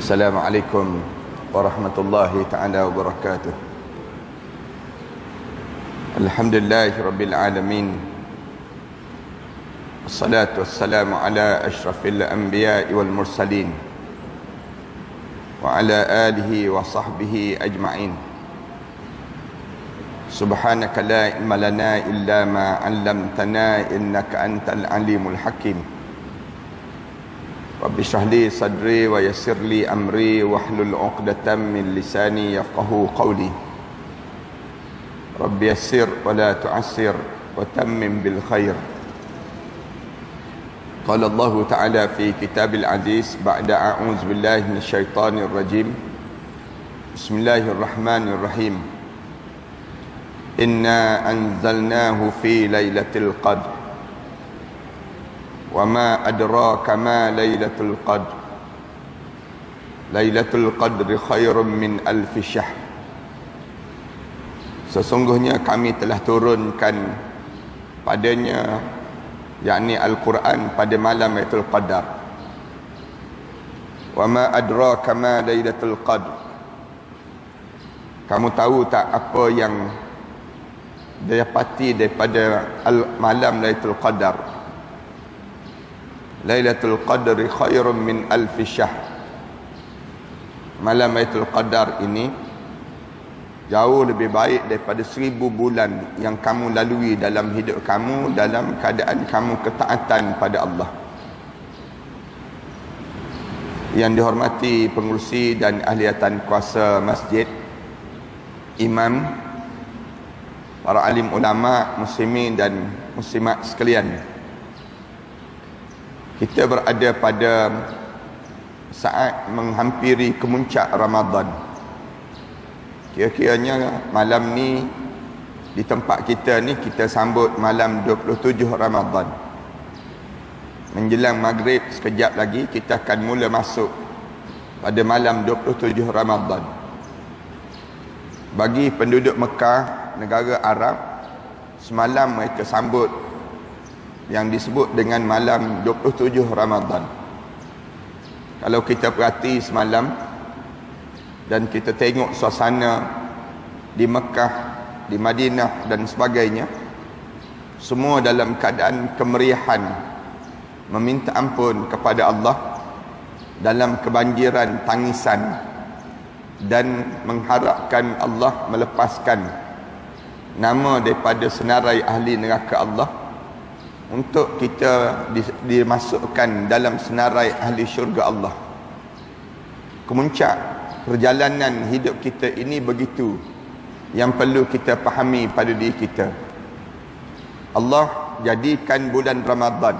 Assalamualaikum warahmatullahi ta'ala wabarakatuh. Alhamdulillahi rabbil alamin. Wassalatu wassalamu ala ashrafil anbiya'i wal mursalin wa ala alihi wa sahbihi ajma'in. Subhanaka la ilma lana illa ma 'allamtana innaka antal alimul hakim. Rabbi shrah li sadri wa yassir li amri wahlul 'uqdatam min lisani yafqahu qawli. Rabbi yassir wa la tu'assir wa tammim bil khair. Qala Allah Ta'ala fi kitabil aziz ba'da a'udzu billahi minasyaitonir rajim. Bismillahirrahmanirrahim. Inna anzalnahu fi lailatul qadr. وما أدراك ما ليلة القدر ليلة القدر خير من ألف شهر. Sesungguhnya kami telah turunkan padanya, yakni Al-Quran, pada malam Lailatul Qadar. Wa ma adraka ma Lailatul Qadr. Kamu tahu tak apa yang didapati daripada malam Lailatul Qadar? Lailatul Qadri khairun min alfi syahr. Malam Lailatul Qadar ini jauh lebih baik daripada 1000 bulan yang kamu lalui dalam hidup kamu, dalam keadaan kamu ketaatan pada Allah. Yang dihormati pengurusi dan ahliatan kuasa masjid, imam, para alim ulama, muslimin dan muslimat sekalian, kita berada pada saat menghampiri kemuncak Ramadan. Kira-kiranya malam ni, di tempat kita ni, kita sambut malam 27 Ramadan. Menjelang maghrib sekejap lagi kita akan mula masuk pada malam 27 Ramadan. Bagi penduduk Mekah, negara Arab, semalam mereka sambut yang disebut dengan malam 27 Ramadan. Kalau kita perhati semalam dan kita tengok suasana di Mekah, di Madinah dan sebagainya, semua dalam keadaan kemeriahan, meminta ampun kepada Allah, dalam kebanjiran tangisan, dan mengharapkan Allah melepaskan nama daripada senarai ahli neraka Allah, untuk kita dimasukkan dalam senarai ahli syurga Allah. Kemuncak perjalanan hidup kita ini begitu yang perlu kita fahami pada diri kita. Allah jadikan bulan Ramadan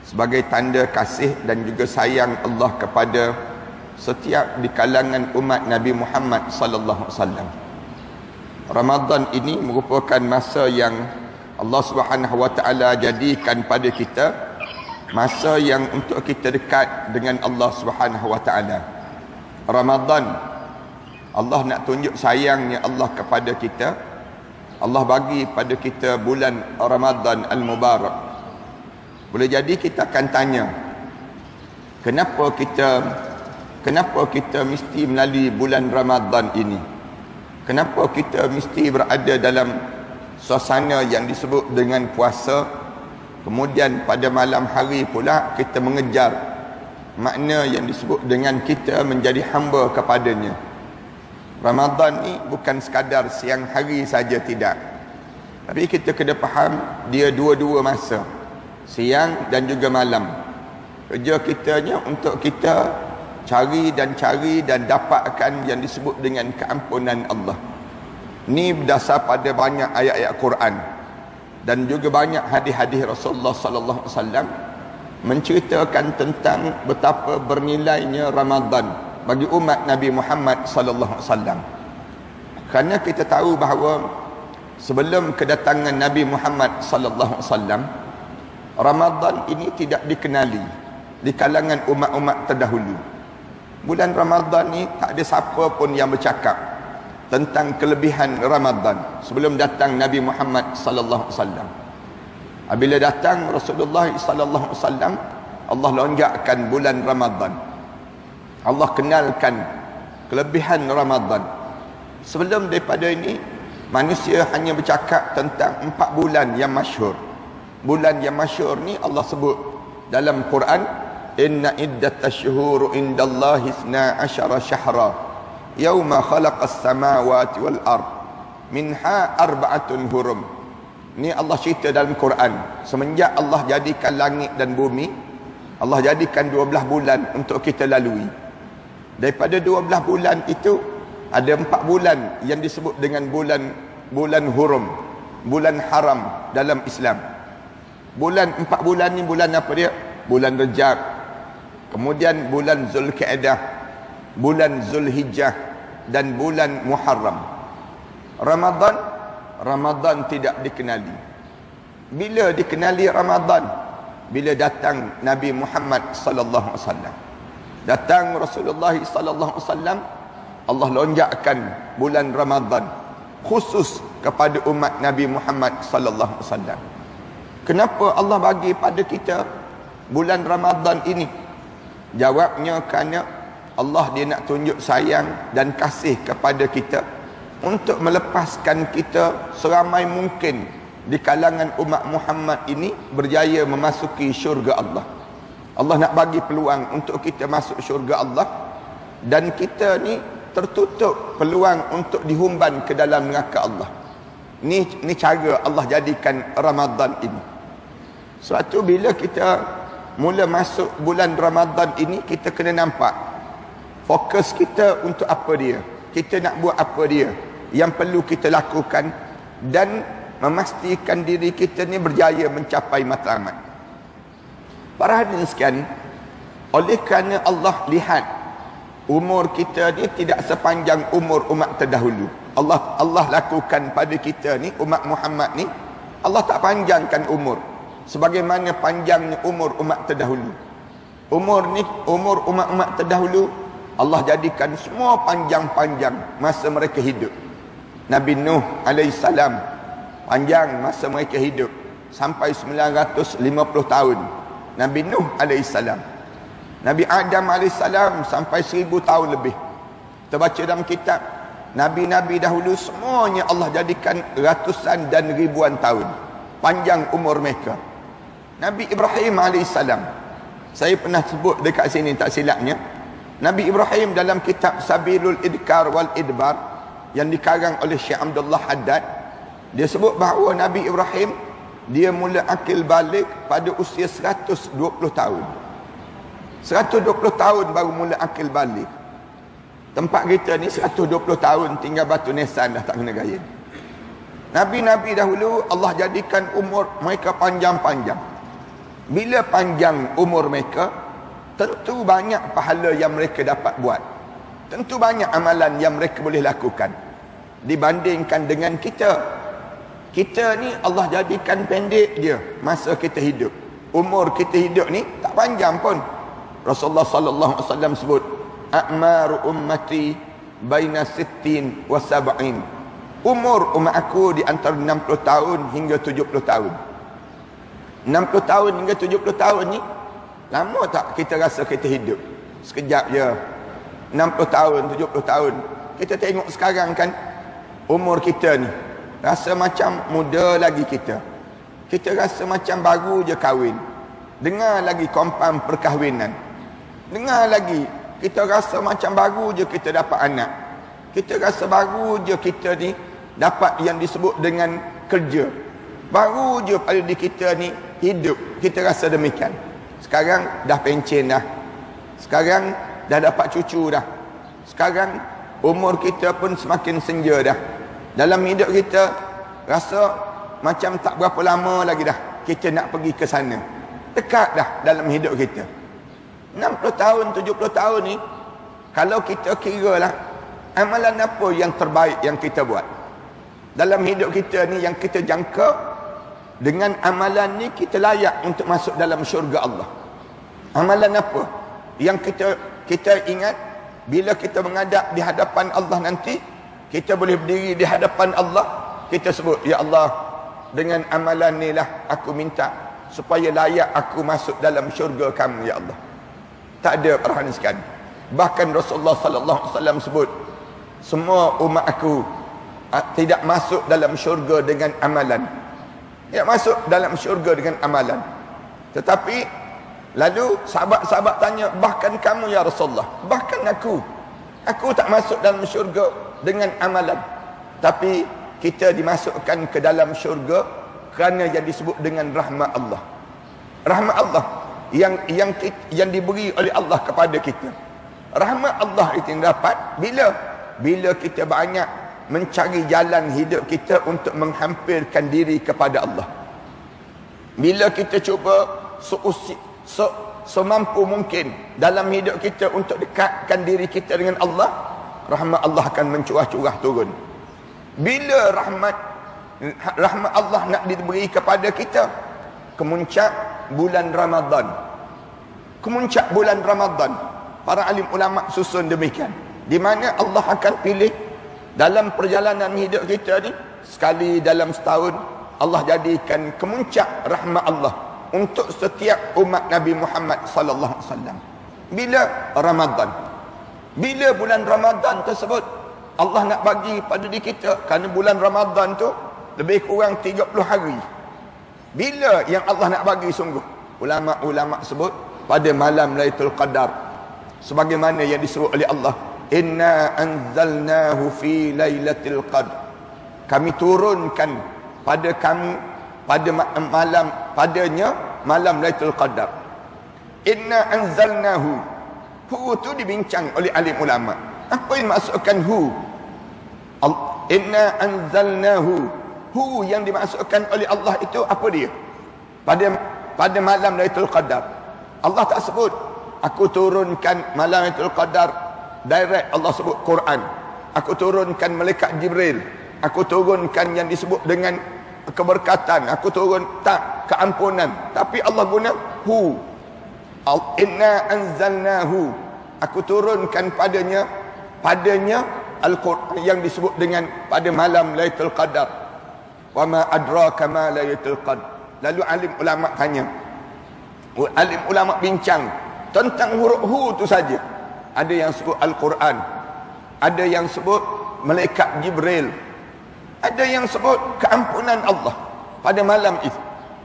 sebagai tanda kasih dan juga sayang Allah kepada setiap di kalangan umat Nabi Muhammad sallallahu alaihi wasallam. Ramadan ini merupakan masa yang Allah Subhanahu wa taala jadikan pada kita masa yang untuk kita dekat dengan Allah Subhanahu wa taala. Ramadan, Allah nak tunjuk sayangnya Allah kepada kita. Allah bagi pada kita bulan Ramadan al-Mubarak. Boleh jadi kita akan tanya, kenapa kita mesti melalui bulan Ramadan ini? Kenapa kita mesti berada dalam suasana yang disebut dengan puasa, kemudian pada malam hari pula kita mengejar makna yang disebut dengan kita menjadi hamba kepadanya. Ramadan ni bukan sekadar siang hari saja, tidak, tapi kita kena faham dia dua-dua masa, siang dan juga malam. Kerja kitanya untuk kita cari dan dapatkan yang disebut dengan keampunan Allah. Ini berdasar pada banyak ayat-ayat Quran dan juga banyak hadis-hadis Rasulullah sallallahu alaihi wasallam menceritakan tentang betapa bernilainya Ramadan bagi umat Nabi Muhammad sallallahu alaihi wasallam. Kerana kita tahu bahawa sebelum kedatangan Nabi Muhammad sallallahu alaihi wasallam, Ramadan ini tidak dikenali di kalangan umat-umat terdahulu. Bulan Ramadan ni tak ada siapa pun yang bercakap tentang kelebihan Ramadan sebelum datang Nabi Muhammad sallallahu alaihi wasallam. Apabila datang Rasulullah sallallahu alaihi wasallam, Allah lonjakkan bulan Ramadan. Allah kenalkan kelebihan Ramadan. Sebelum daripada ini, manusia hanya bercakap tentang 4 bulan yang masyhur. Bulan yang masyhur ni Allah sebut dalam Quran, inna iddatash syuhur indallahi 12 syahra yauma khalaqas samawati wal ard minha arba'atun hurum. Ni Allah cerita dalam Quran, semenjak Allah jadikan langit dan bumi, Allah jadikan 12 bulan untuk kita lalui. Daripada 12 bulan itu ada 4 bulan yang disebut dengan bulan hurum, bulan haram dalam Islam. 4 bulan ni bulan apa dia? Bulan Rejab, kemudian bulan Zulkaidah, bulan Zulhijjah, dan bulan Muharram. Ramadan tidak dikenali. Bila dikenali Ramadan? Bila datang Nabi Muhammad sallallahu alaihi wasallam. Datang Rasulullah sallallahu alaihi wasallam, Allah lonjakkan bulan Ramadan khusus kepada umat Nabi Muhammad sallallahu alaihi wasallam. Kenapa Allah bagi pada kita bulan Ramadan ini? Jawabnya kerana Allah dia nak tunjuk sayang dan kasih kepada kita untuk melepaskan kita seramai mungkin di kalangan umat Muhammad ini berjaya memasuki syurga Allah. Allah nak bagi peluang untuk kita masuk syurga Allah, dan kita ni tertutup peluang untuk dihumban ke dalam neraka Allah. Ni cara Allah jadikan Ramadan ini. Sebab tu bila kita mula masuk bulan Ramadan ini, kita kena nampak fokus kita untuk apa dia, kita nak buat apa dia, yang perlu kita lakukan, dan memastikan diri kita ni berjaya mencapai matlamat. Para hadirin sekalian, oleh kerana Allah lihat umur kita ni tidak sepanjang umur umat terdahulu, Allah lakukan pada kita ni, umat Muhammad ni, Allah tak panjangkan umur sebagaimana panjangnya umur umat terdahulu. Umur umat-umat terdahulu Allah jadikan semua panjang-panjang masa mereka hidup. Nabi Nuh alaihissalam panjang masa mereka hidup sampai 950 tahun. Nabi Nuh alaihissalam. Nabi Adam alaihissalam sampai 1000 tahun lebih. Kita baca dalam kitab, nabi-nabi dahulu semuanya Allah jadikan ratusan dan ribuan tahun panjang umur mereka. Nabi Ibrahim alaihissalam, saya pernah sebut dekat sini tak silapnya, Nabi Ibrahim dalam kitab Sabilul Idkar wal Idbar yang dikarang oleh Syekh Abdullah Haddad, dia sebut bahawa Nabi Ibrahim dia mula akil balik pada usia 120 tahun. 120 tahun baru mula akil balik. Tempat kita ni 120 tahun tinggal batu nisan dah tak kena gaya. Nabi-nabi dahulu Allah jadikan umur mereka panjang-panjang. Bila panjang umur mereka, tentu banyak pahala yang mereka dapat buat. Tentu banyak amalan yang mereka boleh lakukan dibandingkan dengan kita. Kita ni Allah jadikan pendek je masa kita hidup. Umur kita hidup ni tak panjang pun. Rasulullah sallallahu alaihi wasallam sebut, a'maru ummati baina 60 wa 70. Umur umat aku di antara 60 tahun hingga 70 tahun. 60 tahun hingga 70 tahun ni lama tak kita rasa kita hidup? Sekejap je. 60 tahun, 70 tahun. Kita tengok sekarang kan, umur kita ni rasa macam muda lagi kita. Kita rasa macam baru je kahwin. Dengar lagi kompan perkahwinan. Dengar lagi, kita rasa macam baru je kita dapat anak. Kita rasa baru je kita ni dapat yang disebut dengan kerja. Baru je pada diri kita ni hidup. Kita rasa demikian. Sekarang dah pencen dah. Sekarang dah dapat cucu dah. Sekarang umur kita pun semakin senja dah. Dalam hidup kita rasa macam tak berapa lama lagi dah kita nak pergi ke sana. Dekat dah dalam hidup kita. 60 tahun, 70 tahun ni, kalau kita kira lah amalan apa yang terbaik yang kita buat dalam hidup kita ni, yang kita jangka, dengan amalan ni kita layak untuk masuk dalam syurga Allah. Amalan apa yang kita ingat bila kita menghadap di hadapan Allah nanti, kita boleh berdiri di hadapan Allah, kita sebut, ya Allah, dengan amalan ni lah aku minta supaya layak aku masuk dalam syurga kamu, ya Allah. Tak ada perhatian sekali. Bahkan Rasulullah sallallahu alaihi wasallam sebut, semua umat aku tidak masuk dalam syurga dengan amalan. Tidak masuk dalam syurga dengan amalan. Tetapi lalu sahabat-sahabat tanya, bahkan kamu ya Rasulullah, bahkan aku tak masuk dalam syurga dengan amalan. Tapi kita dimasukkan ke dalam syurga kerana yang disebut dengan rahmat Allah. Rahmat Allah yang diberi oleh Allah kepada kita. Rahmat Allah itu yang dapat bila kita banyak mencari jalan hidup kita untuk menghampirkan diri kepada Allah. Bila kita cuba semampu mungkin dalam hidup kita untuk dekatkan diri kita dengan Allah, rahmat Allah akan mencurah-curah turun. Bila rahmat Allah nak diberi kepada kita, kemuncak bulan Ramadan. Kemuncak bulan Ramadan, para alim ulama susun demikian, di mana Allah akan pilih dalam perjalanan hidup kita ni, sekali dalam setahun Allah jadikan kemuncak rahmat Allah untuk setiap umat Nabi Muhammad sallallahu alaihi wasallam. Bila Ramadan, bila bulan Ramadan tersebut Allah nak bagi pada diri kita, kerana bulan Ramadan tu lebih kurang 30 hari. Bila yang Allah nak bagi sungguh? Ulama-ulama sebut pada malam Lailatul Qadar, sebagaimana yang disebut oleh Allah, inna anzalnahu fi lailatul qadr. Kami turunkan pada kamu pada malam Lailatul Qadar. Inna anzalnahu. Hu tu dibincang oleh alim ulama. Apa yang dimaksudkan hu? Inna anzalnahu. Hu yang dimaksudkan oleh Allah itu apa dia? Pada malam Lailatul Qadar. Allah tak sebut aku turunkan malam Lailatul Qadar direct. Allah sebut Quran. Aku turunkan malaikat Jibril. Aku turunkan yang disebut dengan keberkatan. Aku turun tak keampunan. Tapi Allah guna hu. Inna anzalnahu. Aku turunkan padanya Al-Quran yang disebut dengan pada malam Lailatul Qadar. Wa ma adraka ma Lailatul Qadar. Lalu alim ulama tanya. Alim ulama bincang tentang huruf hu tu saja. Ada yang sebut Al-Quran, ada yang sebut malaikat Jibril, ada yang sebut keampunan Allah pada malam itu,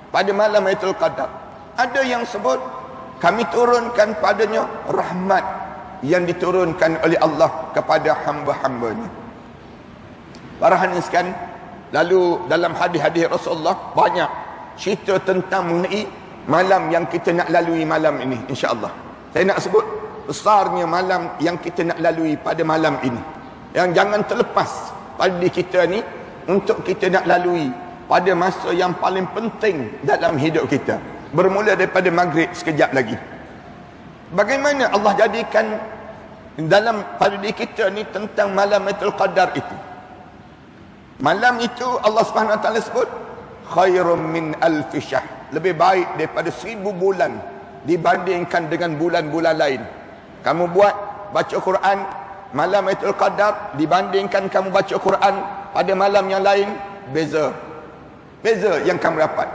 pada malam Lailatul Qadar. Ada yang sebut kami turunkan padanya rahmat yang diturunkan oleh Allah kepada hamba-hambanya. Para hadirin sekalian, lalu dalam hadis-hadis Rasulullah banyak cerita tentang mengenai malam yang kita nak lalui malam ini, insya-Allah. Saya nak sebut besarnya malam yang kita nak lalui pada malam ini, yang jangan terlepas pada diri kita ni untuk kita nak lalui pada masa yang paling penting dalam hidup kita, bermula daripada maghrib sekejap lagi. Bagaimana Allah jadikan dalam pada diri kita ni tentang malam Lailatul Qadar itu? Malam itu Allah Subhanahu Wa Taala sebut khairum min alfi syahr, lebih baik daripada 1000 bulan dibandingkan dengan bulan-bulan lain. Kamu baca Quran malam Lailatul Qadar dibandingkan kamu baca Quran pada malam yang lain, beza yang kamu dapat.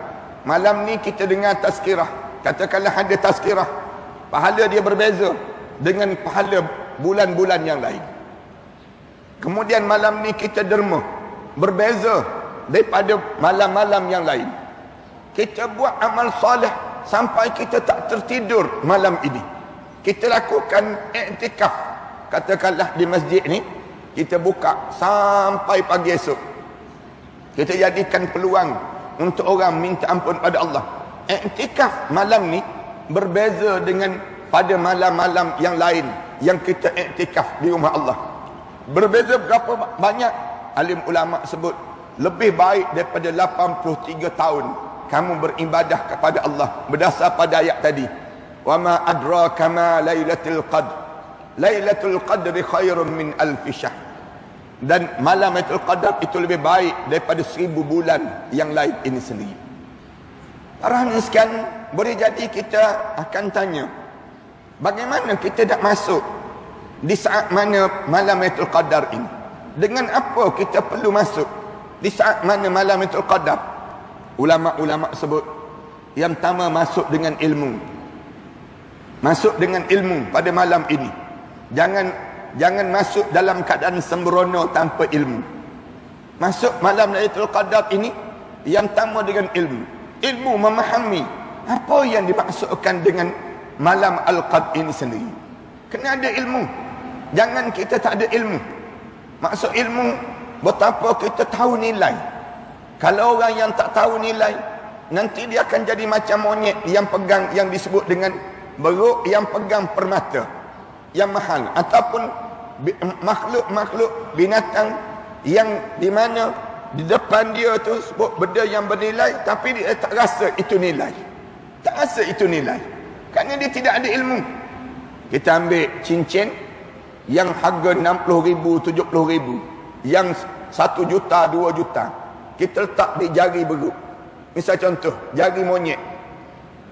Malam ni kita dengar tazkirah, katakanlah ada tazkirah, pahala dia berbeza dengan pahala bulan-bulan yang lain. Kemudian malam ni kita derma, berbeza daripada malam-malam yang lain. Kita buat amal soleh sampai kita tak tertidur malam ini. Kita lakukan iktikaf, katakanlah di masjid ni kita buka sampai pagi esok. Kita jadikan peluang untuk orang minta ampun pada Allah. Iktikaf malam ni berbeza dengan pada malam-malam yang lain yang kita iktikaf di rumah Allah. Berbeza berapa banyak? Alim ulama sebut lebih baik daripada 83 tahun kamu beribadah kepada Allah berdasar pada ayat tadi. Wa ma adraka ma lailatul qadr. Lailatul qadri khairun min alfi syahr. Dan malam Lailatul Qadar itu lebih baik daripada 1000 bulan yang lain ini sendiri. Para hadirin sekalian, boleh jadi kita akan tanya, bagaimana kita nak masuk di saat mana malam Lailatul Qadar ini? Dengan apa kita perlu masuk di saat mana malam Lailatul Qadar? Ulama-ulama sebut yang pertama masuk dengan ilmu. Masuk dengan ilmu pada malam ini. Jangan masuk dalam keadaan sembrono tanpa ilmu. Masuk malam Lailatul Qadar ini yang tambah dengan ilmu. Ilmu memahami apa yang dimaksudkan dengan malam Al-Qadar ini sendiri. Kena ada ilmu. Jangan kita tak ada ilmu. Maksud ilmu, betapa kita tahu nilai. Kalau orang yang tak tahu nilai, nanti dia akan jadi macam monyet yang pegang, yang disebut dengan beruk, yang pegang permata yang mahal, ataupun makhluk-makhluk binatang yang di mana di depan dia tu sebut benda yang bernilai, tapi dia tak rasa itu nilai. Tak rasa itu nilai, kerana dia tidak ada ilmu. Kita ambil cincin yang harga 60,000, 70,000, yang 1 juta, 2 juta, kita letak di jari beruk. Misal contoh, jari monyet.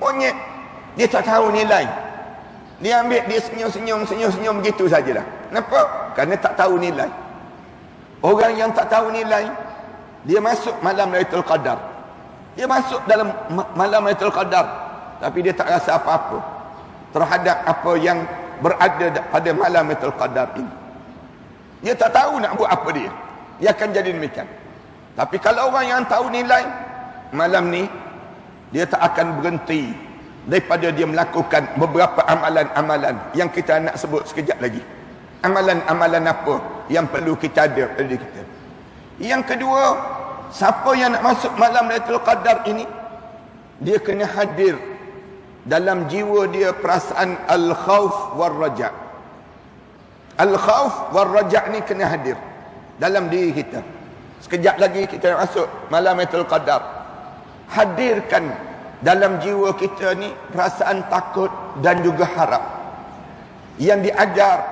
Monyet, dia tak tahu nilai. Dia ambil, dia senyum-senyum begitu sajalah. Kenapa? Kerana tak tahu nilai. Orang yang tak tahu nilai, dia masuk malam Lailatul Qadar. Dia masuk dalam malam Lailatul Qadar, tapi dia tak rasa apa-apa terhadap apa yang berada pada malam Lailatul Qadar ini. Dia tak tahu nak buat apa dia. Dia akan jadi demikian. Tapi kalau orang yang tahu nilai, malam ni dia tak akan berhenti daripada dia melakukan beberapa amalan-amalan yang kita nak sebut sekejap lagi. Amalan-amalan apa yang perlu kita ada pada diri kita. Yang kedua, siapa yang nak masuk malam Lailatul Qadar ini, dia kena hadir dalam jiwa dia perasaan al-khauf wal-raja'. Al-khauf wal-raja' ni kena hadir dalam diri kita. Sekejap lagi kita masuk malam Lailatul Qadar. Hadirkan dalam jiwa kita ni perasaan takut dan juga harap yang diajar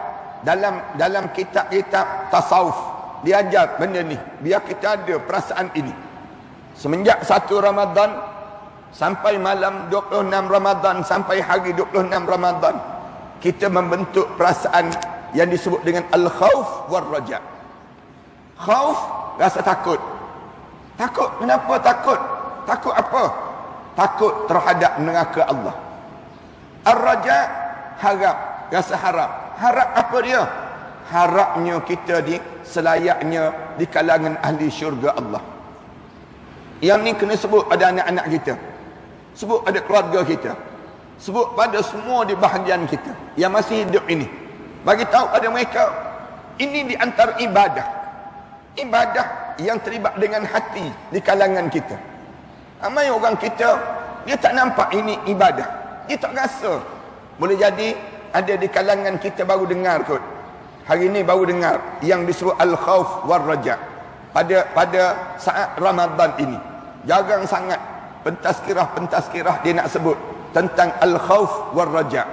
dalam kitab-kitab tasawuf. Diajar benda ni biar kita ada perasaan ini. Semenjak 1 Ramadan sampai malam 26 Ramadan, sampai hari 26 Ramadan, kita membentuk perasaan yang disebut dengan al-khauf wal-raja'. Khauf, rasa takut. Takut, kenapa takut? Takut apa? Takut terhadap neraka Allah. Ar-raja', harap, rasa harap. Harap apa dia? Harapnya kita selayaknya di kalangan ahli syurga Allah. Yang ni kena sebut pada anak-anak kita, sebut pada keluarga kita, sebut pada semua di bahagian kita yang masih hidup ini. Bagi tahu pada mereka, ini di antara ibadah yang terlibat dengan hati di kalangan kita. Ramai orang kita, dia tak nampak ini ibadah, dia tak rasa. Boleh jadi ada di kalangan kita baru dengar kot, hari ini baru dengar yang disebut al-khauf wal-raja' pada saat Ramadan ini. Jarang sangat pentazkirah dia nak sebut tentang al-khauf wal-raja',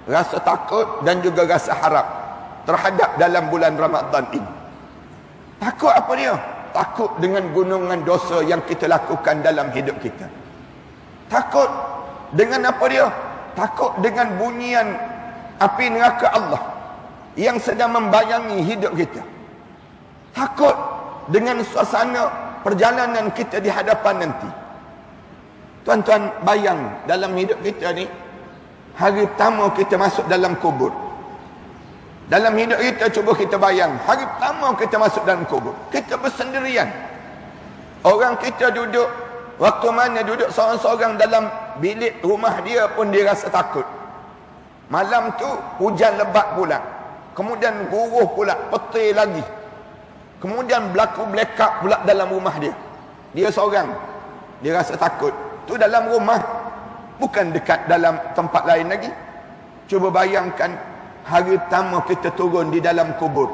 rasa takut dan juga rasa harap terhadap dalam bulan Ramadan ini. Takut apa dia? Takut dengan gunungan dosa yang kita lakukan dalam hidup kita. Takut dengan apa dia? Takut dengan bunyian api neraka Allah yang sedang membayangi hidup kita. Takut dengan suasana perjalanan kita di hadapan nanti. Tuan-tuan bayang dalam hidup kita ni, hari pertama kita masuk dalam kubur. Dalam hidup kita, cuba kita bayang, hari pertama kita masuk dalam kubur, kita bersendirian. Orang kita duduk, waktu mana duduk seorang-seorang dalam bilik rumah dia pun dia rasa takut. Malam tu hujan lebat pula, kemudian guruh pula, petir lagi, kemudian berlaku blackout pula dalam rumah dia. Dia seorang, dia rasa takut. Tu dalam rumah, bukan dekat dalam tempat lain lagi. Cuba bayangkan hari pertama kita turun di dalam kubur.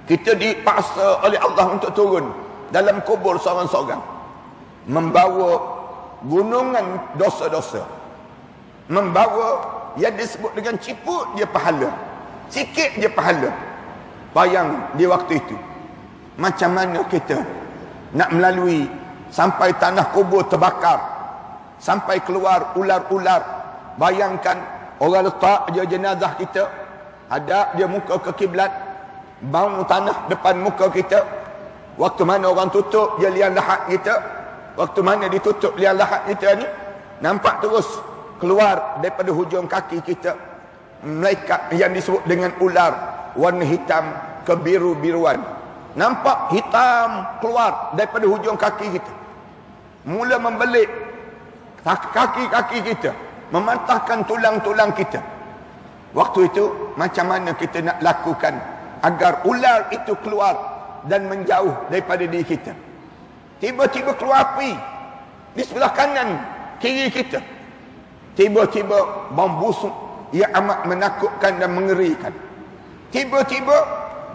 Kita dipaksa oleh Allah untuk turun dalam kubur seorang-seorang, membawa gunungan dosa-dosa, membawa yang disebut dengan ciput je pahala, sikit je pahala. Bayang di waktu itu, macam mana kita nak melalui sampai tanah kubur terbakar, sampai keluar ular-ular. Bayangkan, orang letak je jenazah kita, hadap dia muka ke kiblat, bau tanah depan muka kita. Waktu mana orang tutup dia liang lahat kita, waktu mana ditutup liang lahat kita ni, nampak terus keluar daripada hujung kaki kita malaikat yang disebut dengan ular warna hitam kebiru-biruan. Nampak hitam keluar daripada hujung kaki kita, mula membelit kaki-kaki kita, memantahkan tulang-tulang kita. Waktu itu macam mana kita nak lakukan agar ular itu keluar dan menjauh daripada diri kita? Tiba-tiba keluar api di sebelah kanan kiri kita. Tiba-tiba bau busuk yang amat menakutkan dan mengerikan. Tiba-tiba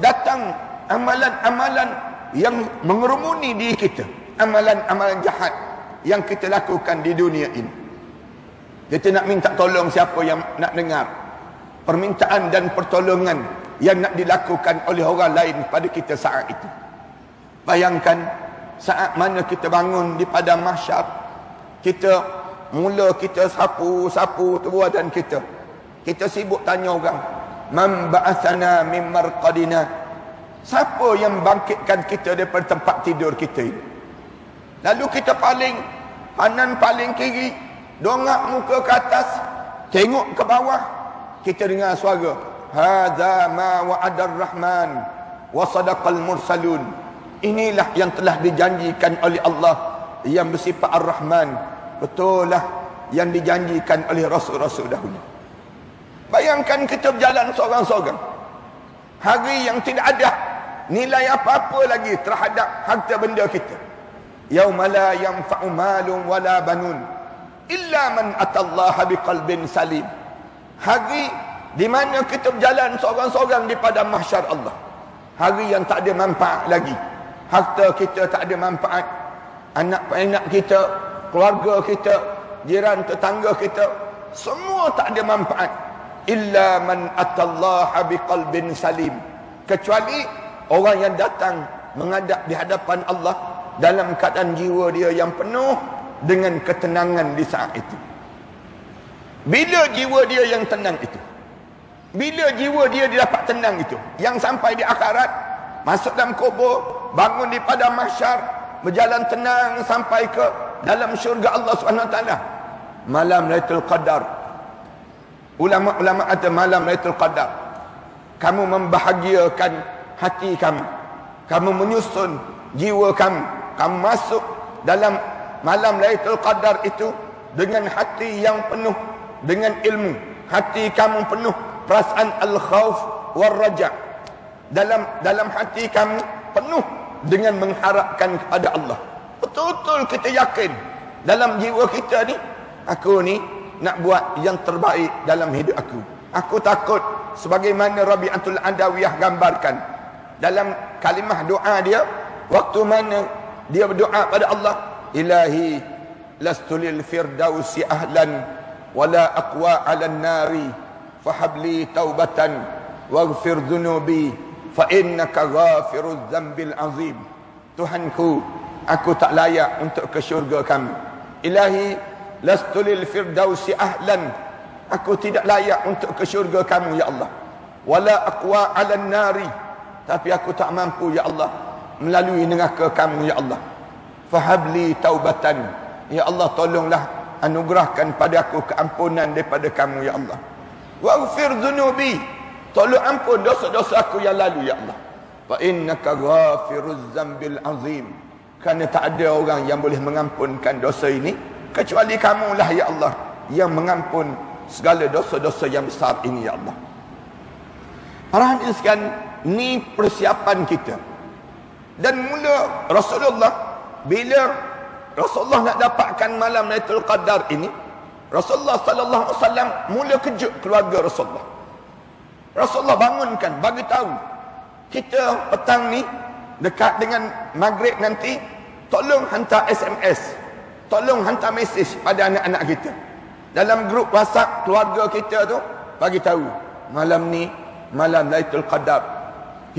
datang amalan-amalan yang mengerumuni diri kita, amalan-amalan jahat yang kita lakukan di dunia ini. Kita nak minta tolong siapa yang nak dengar permintaan dan pertolongan yang nak dilakukan oleh orang lain pada kita saat itu. Bayangkan saat mana kita bangun di padang mahsyar, kita mula kita sapu tubuh badan kita. Kita sibuk tanya orang, man ba'athana min marqadina, siapa yang bangkitkan kita daripada tempat tidur kita ini? Lalu kita paling kanan paling kiri, dongak muka ke atas, tengok ke bawah, kita dengar suara, hadza ma wa'adar rahman wa sadaqal mursalun. Inilah yang telah dijanjikan oleh Allah yang bersifat Ar-Rahman, betul lah yang dijanjikan oleh rasul-rasul dahulu. Bayangkan kita berjalan seorang-seorang, hari yang tidak ada nilai apa-apa lagi terhadap harta benda kita. Yauma la yanfa'u malun wala banun illa man atallaha biqalbin salim. Hari di mana kita berjalan seorang-seorang di padang mahsyar Allah. Hari yang tak ada manfaat lagi. Harta kita tak ada manfaat. Anak-anak kita, keluarga kita, jiran tetangga kita, semua tak ada manfaat. Illa man atallaha biqalbin salim. Kecuali orang yang datang menghadap di hadapan Allah dalam keadaan jiwa dia yang penuh dengan ketenangan di saat itu. Bila jiwa dia yang tenang itu, bila jiwa dia dapat tenang itu, yang sampai di akhirat, masuk dalam kubur, bangun di padang mahsyar, berjalan tenang sampai ke dalam syurga Allah SWT. Malam Lailatul Qadar, ulama-ulama kata malam Lailatul Qadar, kamu membahagiakan hati kamu, kamu menyusun jiwa kamu, kamu masuk dalam malam Lailatul Qadar itu dengan hati yang penuh dengan ilmu, hati kamu penuh perasaan al-khauf war-raja, dalam hati kamu penuh dengan mengharapkan kepada Allah. Betul-betul kita yakin dalam jiwa kita ni, aku ni nak buat yang terbaik dalam hidup aku. Aku takut sebagaimana Rabi'atul Adawiyah gambarkan dalam kalimah doa dia, waktu mana dia berdoa pada Allah, ilahi lastu lil firdausi ahlan wala aqwa 'alan nari fahabli taubatan waghfir dhunubi fa innaka ghafiruz dzambil azim. Tuhanku, aku tak layak untuk ke syurga kamu. Ilahi lastu lil firdausi ahlan, aku tidak layak untuk ke syurga kamu ya Allah. Wala aqwa 'alan nari, tapi aku tak mampu ya Allah melalui neraka kamu ya Allah. Fahabli taubatan, ya Allah tolonglah anugerahkan pada aku keampunan daripada kamu ya Allah. Waghfir dhunubi, tolong ampun dosa-dosa aku yang lalu ya Allah. Fa innaka ghafiruz dzambil azim, kerana tak ada orang yang boleh mengampunkan dosa ini kecuali kamulah ya Allah yang mengampun segala dosa-dosa yang besar ini ya Allah. Para hadirin sekalian, ni persiapan kita. Dan mula Rasulullah, bila Rasulullah nak dapatkan malam Lailatul Qadar ini, Rasulullah sallallahu alaihi wasallam mula kejut keluarga Rasulullah. Rasulullah bangunkan, bagi tahu kita petang ni dekat dengan maghrib nanti, tolong hantar SMS, tolong hantar mesej pada anak-anak kita. Dalam grup WhatsApp keluarga kita tu, bagi tahu malam ni malam Lailatul Qadar.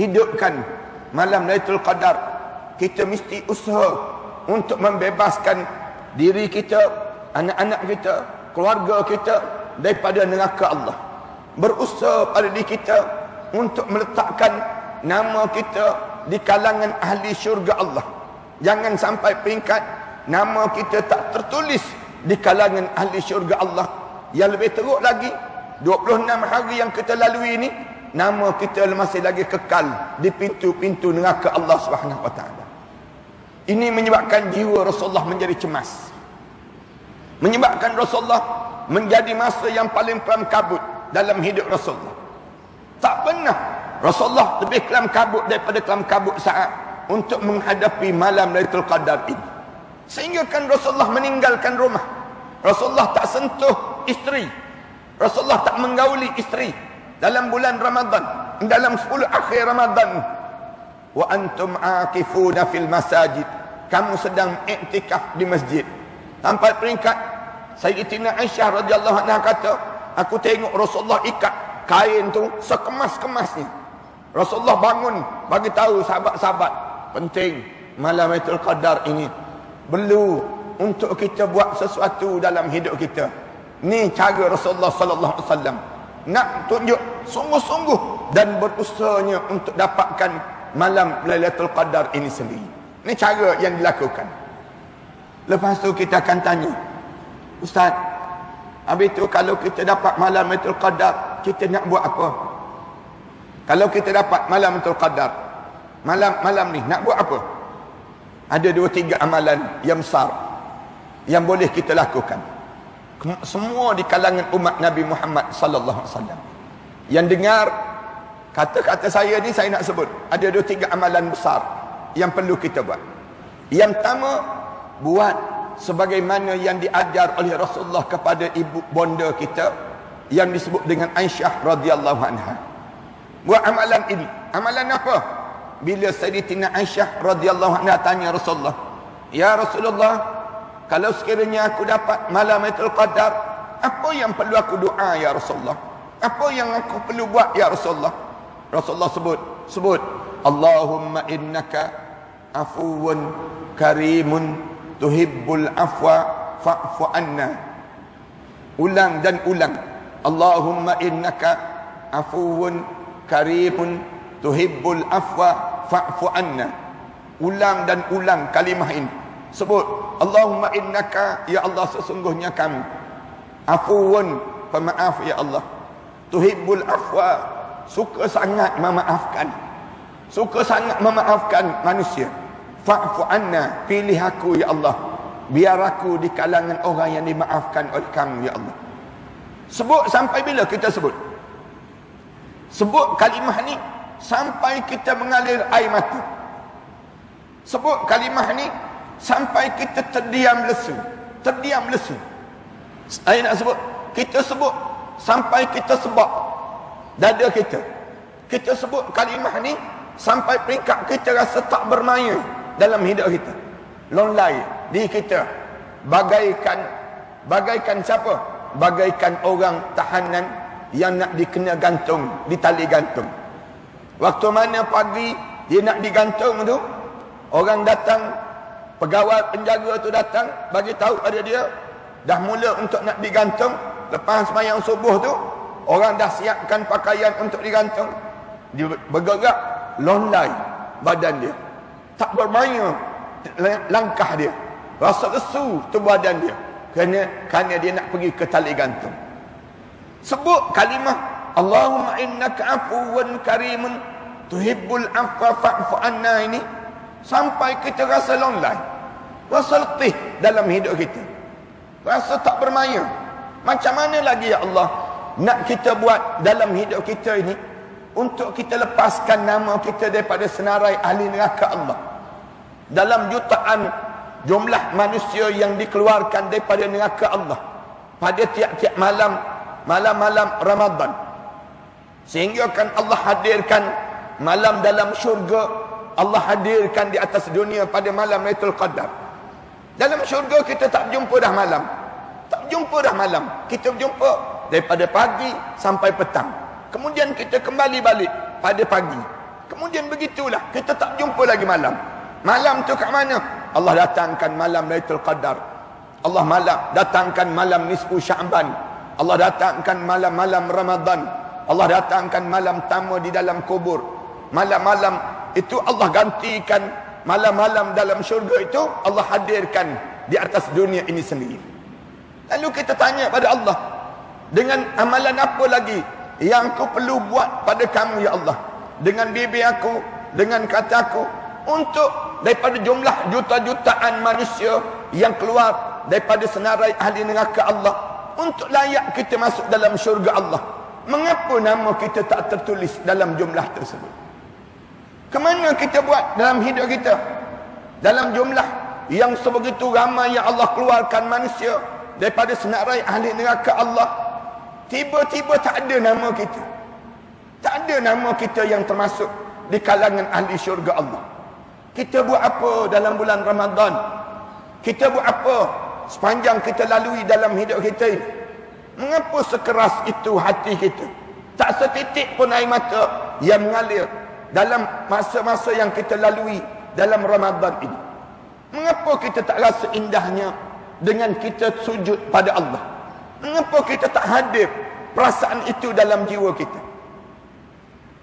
Hidupkan malam Lailatul Qadar. Kita mesti usaha untuk membebaskan diri kita, anak-anak kita, keluarga kita daripada neraka Allah. Berusaha pada diri kita untuk meletakkan nama kita di kalangan ahli syurga Allah. Jangan sampai peringkat nama kita tak tertulis di kalangan ahli syurga Allah. Yang lebih teruk lagi, 26 hari yang kita lalui ini, nama kita masih lagi kekal di pintu-pintu neraka Allah Subhanahu wa taala. Ini menyebabkan jiwa Rasulullah menjadi cemas. Menyebabkan Rasulullah menjadi masa yang paling kelam kabut dalam hidup Rasulullah. Tak pernah Rasulullah lebih kelam kabut daripada kelam kabut saat untuk menghadapi malam Lailatul Qadar ini. Sehingga kan Rasulullah meninggalkan rumah. Rasulullah tak sentuh isteri. Rasulullah tak menggauli isteri dalam bulan Ramadan, dalam 10 akhir Ramadan. Wa antum aqifuna fil masajid. Kamu sedang iktikaf di masjid. Sampai peringkat Sayyidatina Aisyah radhiyallahu anha kata, aku tengok Rasulullah ikat kain tu sekemas-kemasnya. Rasulullah bangun bagi tahu sahabat-sahabat, penting malam Lailatul Qadar ini perlu untuk kita buat sesuatu dalam hidup kita. Ni cara Rasulullah sallallahu alaihi wasallam nak tunjuk sungguh-sungguh dan berusahanya untuk dapatkan malam Lailatul Qadar ini sendiri. Ini cara yang dilakukan. Lepas tu kita akan tanya, Ustaz, habis tu kalau kita dapat malam Lailatul Qadar, kita nak buat apa? Kalau kita dapat malam Lailatul Qadar, malam ni nak buat apa? Ada 2-3 amalan yang besar yang boleh kita lakukan. Semua di kalangan umat Nabi Muhammad sallallahu alaihi wasallam yang dengar kata-kata saya ni, saya nak sebut ada 2-3 amalan besar yang perlu kita buat. Yang pertama, buat sebagaimana yang diajar oleh Rasulullah kepada ibu bonda kita yang disebut dengan Aisyah radhiyallahu anha. Buat amalan ini. Amalan apa? Bila Sayyidatina Aisyah radhiyallahu anha tanya Rasulullah, "Ya Rasulullah, kalau sekiranya aku dapat malam Lailatul Qadar, apa yang perlu aku doa ya Rasulullah? Apa yang aku perlu buat ya Rasulullah?" Rasulullah sebut, "Allahumma innaka afuwun karimun tuhibbul afwa fa'fu anna." Ulang dan ulang. Allahumma innaka afuwun karimun tuhibbul afwa fa'fu anna. Ulang dan ulang kalimah ini. Sebut, Allahumma innaka, ya Allah sesungguhnya kamu, afuwun, pemaaf ya Allah, tuhibbul afwa, suka sangat memaafkan, suka sangat memaafkan manusia, fa'fu anna, pilih aku ya Allah, biar aku di kalangan orang yang dimaafkan oleh kamu ya Allah. Sebut sampai bila kita sebut? Sebut kalimah ni sampai kita mengalir air mata. Sebut kalimah ni sampai kita terdiam lesu. Terdiam lesu. Saya nak sebut, kita sebut sampai kita sebab dada kita. Kita sebut kalimah ni sampai peringkat kita rasa tak bermaya dalam hidup kita. Lonlai di kita. Bagaikan siapa? Bagaikan orang tahanan yang nak dikena gantung, di tali gantung. Waktu mana pagi dia nak digantung tu, orang datang, pegawai penjaga tu datang bagi tahu pada dia dah mula untuk nak digantung. Lepas sembahyang subuh tu, orang dah siapkan pakaian untuk digantung. Dia bergerak lonlai badan dia, tak bermaya langkah dia, rasa lesu tu badan dia, kerana dia nak pergi ke tali gantung. Sebut kalimah Allahumma innaka afuwun karimun tuhibbul afwa fa'fu anna ini sampai kita rasa lonlai, rasa letih dalam hidup kita, rasa tak bermaya. Macam mana lagi ya Allah nak kita buat dalam hidup kita ini untuk kita lepaskan nama kita daripada senarai ahli neraka Allah? Dalam jutaan jumlah manusia yang dikeluarkan daripada neraka Allah pada tiap-tiap malam-malam Ramadan, sehingga kan Allah hadirkan malam dalam syurga, Allah hadirkan di atas dunia pada malam Lailatul Qadar. Dalam syurga kita tak jumpa dah malam, tak jumpa dah malam, kita jumpa daripada pagi sampai petang, kemudian kita kembali balik pada pagi, kemudian begitulah, kita tak jumpa lagi malam. Malam tu kat mana? Allah datangkan malam Lailatul Qadar, Allah datangkan malam nisfu Sya'ban, Allah datangkan malam-malam Ramadan, Allah datangkan malam tamu di dalam kubur. Malam-malam itu Allah gantikan malam-malam dalam syurga itu, Allah hadirkan di atas dunia ini sendiri. Lalu kita tanya pada Allah, Dengan amalan apa lagi yang aku perlu buat pada kamu ya Allah, dengan bibir aku, dengan kataku, untuk daripada jumlah juta-jutaan manusia yang keluar daripada senarai ahli neraka Allah, untuk layak kita masuk dalam syurga Allah. Mengapa nama kita tak tertulis dalam jumlah tersebut? Kemana kita buat dalam hidup kita? Dalam jumlah yang sebegitu ramai yang Allah keluarkan manusia daripada senarai ahli neraka Allah, tiba-tiba tak ada nama kita. Tak ada nama kita yang termasuk di kalangan ahli syurga Allah. Kita buat apa dalam bulan Ramadan? Kita buat apa sepanjang kita lalui dalam hidup kita ini? Mengapa sekeras itu hati kita? Tak setitik pun air mata yang mengalir dalam masa-masa yang kita lalui dalam Ramadan ini. Mengapa kita tak rasa indahnya dengan kita sujud pada Allah? Mengapa kita tak hadir perasaan itu dalam jiwa kita?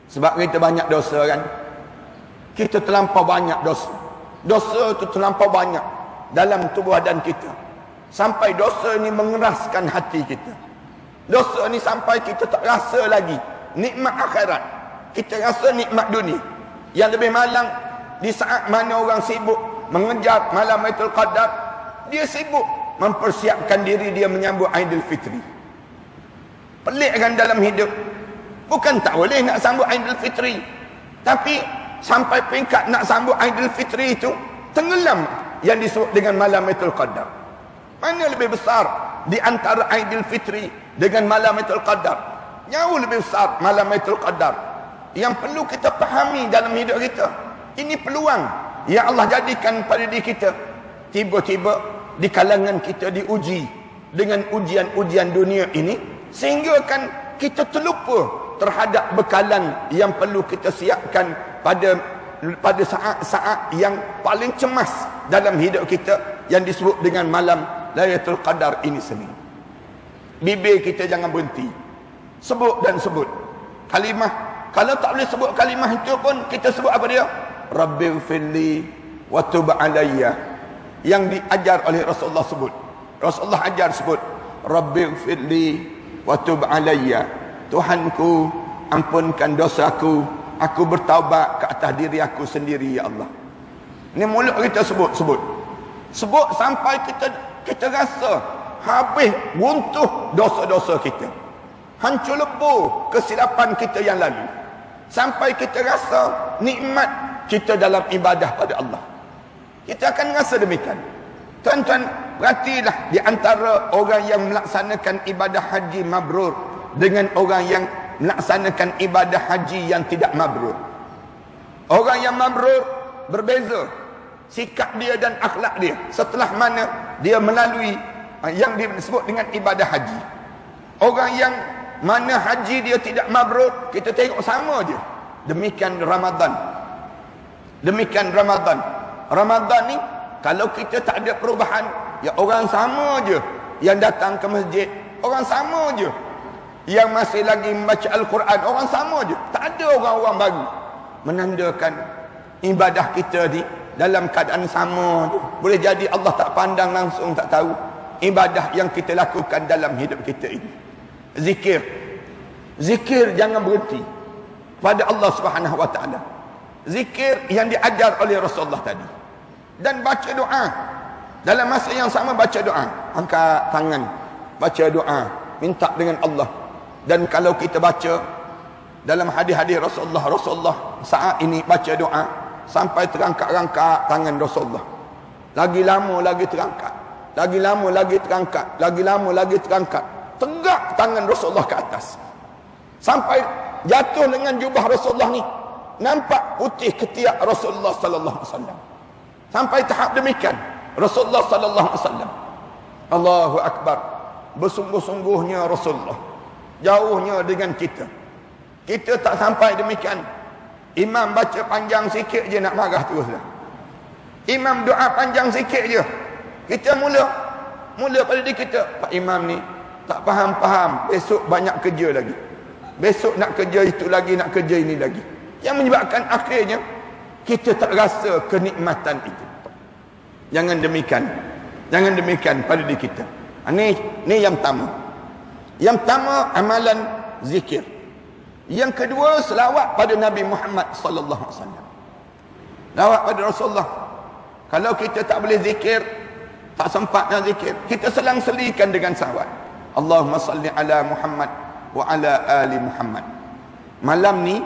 Sebab kita banyak dosa kan? Kita terlampau banyak dosa. Dosa itu terlampau banyak dalam tubuh badan kita. Sampai dosa ini mengeraskan hati kita. Dosa ini sampai kita tak rasa lagi nikmat akhirat. Kita rasa nikmat dunia. Yang lebih malang, di saat mana orang sibuk mengejar malam Lailatul Qadar, dia sibuk mempersiapkan diri dia menyambut Aidil Fitri. Pelik kan dalam hidup? Bukan tak boleh nak sambut Aidil Fitri, tapi sampai peringkat nak sambut Aidil Fitri itu tenggelam yang disebut dengan malam Lailatul Qadar. Mana lebih besar di antara Aidil Fitri dengan malam Lailatul Qadar? Jauh lebih besar malam Lailatul Qadar. Yang perlu kita fahami dalam hidup kita, ini peluang yang Allah jadikan pada diri kita. Tiba-tiba di kalangan kita diuji dengan ujian-ujian dunia ini, sehingga kan kita terlupa terhadap bekalan yang perlu kita siapkan pada saat-saat yang paling cemas dalam hidup kita, yang disebut dengan malam Lailatul Qadar ini sendiri. Bibir kita jangan berhenti, sebut dan sebut kalimah. Kalau tak boleh sebut kalimah itu pun, kita sebut apa dia? Rabbighfirli wa tub alayya. Yang diajar oleh Rasulullah sebut. Rasulullah ajar sebut Rabbighfirli wa tub alayya. Tuhanku, ampunkan dosaku, aku bertaubat ke atas diri aku sendiri ya Allah. Ini mulut kita sebut sampai kita rasa habis runtuh dosa-dosa kita, hancur lebur kesilapan kita yang lalu, sampai kita rasa nikmat kita dalam ibadah pada Allah. Kita akan rasa demikian. Tuan-tuan, perhatilah di antara orang yang melaksanakan ibadah haji mabrur dengan orang yang melaksanakan ibadah haji yang tidak mabrur. Orang yang mabrur berbeza sikap dia dan akhlak dia setelah mana dia melalui yang disebut dengan ibadah haji. Orang yang mana haji dia tidak mabrur, kita tengok sama je. Demikian Ramadan. Ramadan ni kalau kita tak ada perubahan, ya orang sama je yang datang ke masjid, orang sama je yang masih lagi membaca Al-Quran, orang sama je. Tak ada orang-orang baru. Menandakan ibadah kita di dalam keadaan sama je. Boleh jadi Allah tak pandang langsung, tak tahu ibadah yang kita lakukan dalam hidup kita ini. Zikir jangan berhenti pada Allah Subhanahu wa taala. Zikir yang diajar oleh Rasulullah tadi. Dan baca doa. Dalam masa yang sama baca doa. Angkat tangan, baca doa, minta dengan Allah. Dan kalau kita baca dalam hadis-hadis Rasulullah saat ini baca doa sampai terangkat-rangkat tangan Rasulullah. Lagi lama lagi terangkat. Lagi lama lagi terangkat. Lagi lama lagi terangkat. Tegak tangan Rasulullah ke atas. Sampai jatuh dengan jubah Rasulullah ni nampak putih ketiak Rasulullah sallallahu alaihi wasallam. Sampai tahap demikian Rasulullah sallallahu alaihi wasallam. Allahu akbar. Bersungguh-sungguhnya Rasulullah. Jauhnya dengan kita. Kita tak sampai demikian. Imam baca panjang sikit je nak marah terus dah. Imam doa panjang sikit je, kita mula pada diri kita, Pak Imam ni tak faham-faham, besok banyak kerja lagi, besok nak kerja itu lagi, nak kerja ini lagi, yang menyebabkan akhirnya kita tak rasa kenikmatan itu. Jangan demikian pada diri kita. Ini yang pertama. Yang pertama, amalan zikir. Yang kedua, selawat pada Nabi Muhammad sallallahu alaihi wasallam. Selawat pada Rasulullah. Kalau kita tak boleh zikir, tak sempat nak zikir, kita selang-selikan dengan selawat. Allahumma salli ala Muhammad wa ala ali Muhammad. Malam ni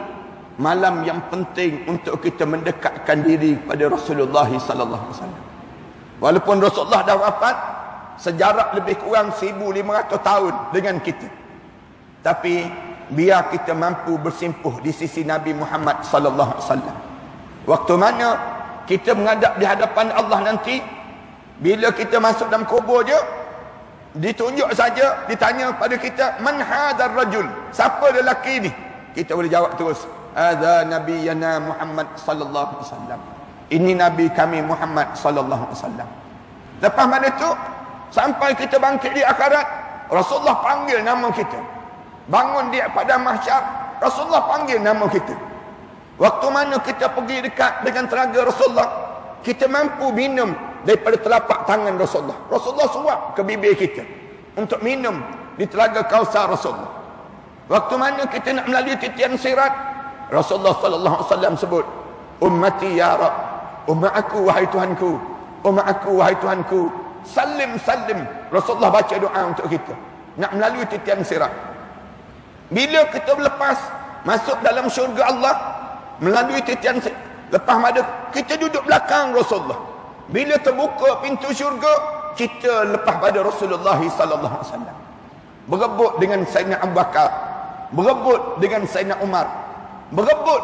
malam yang penting untuk kita mendekatkan diri pada Rasulullah sallallahu alaihi wasallam. Walaupun Rasulullah dah wafat, sejarah lebih kurang 1500 tahun dengan kita. Tapi biar kita mampu bersimpuh di sisi Nabi Muhammad sallallahu alaihi wasallam. Waktu mana kita menghadap di hadapan Allah nanti, bila kita masuk dalam kubur je, ditunjuk saja, ditanya pada kita, man hadar rajul, siapa lelaki ni? Kita boleh jawab terus, hadza nabiyana Muhammad sallallahu alaihi wasallam. Ini nabi kami Muhammad sallallahu alaihi wasallam. Lepas mana tu, sampai kita bangkit di akhirat, Rasulullah panggil nama kita. Bangun di padang mahsyar, Rasulullah panggil nama kita. Waktu mana kita pergi dekat dengan telaga Rasulullah, kita mampu minum daripada telapak tangan Rasulullah. Rasulullah suap ke bibir kita untuk minum di telaga Kausar Rasulullah. Waktu mana kita nak melalui titian sirat, Rasulullah sallallahu alaihi wasallam sebut, ummati ya Rab, umat aku wahai Tuhanku, umat aku wahai Tuhanku, salim salim. Rasulullah baca doa untuk kita nak melalui titian sirat. Bila kita lepas masuk dalam syurga Allah melalui titian sirat, lepas mana kita duduk belakang Rasulullah, bila terbuka pintu syurga, kita lepas pada Rasulullah sallallahu alaihi wasallam, berebut dengan Sayyidina Abu Bakar, berebut dengan Sayyidina Umar, berebut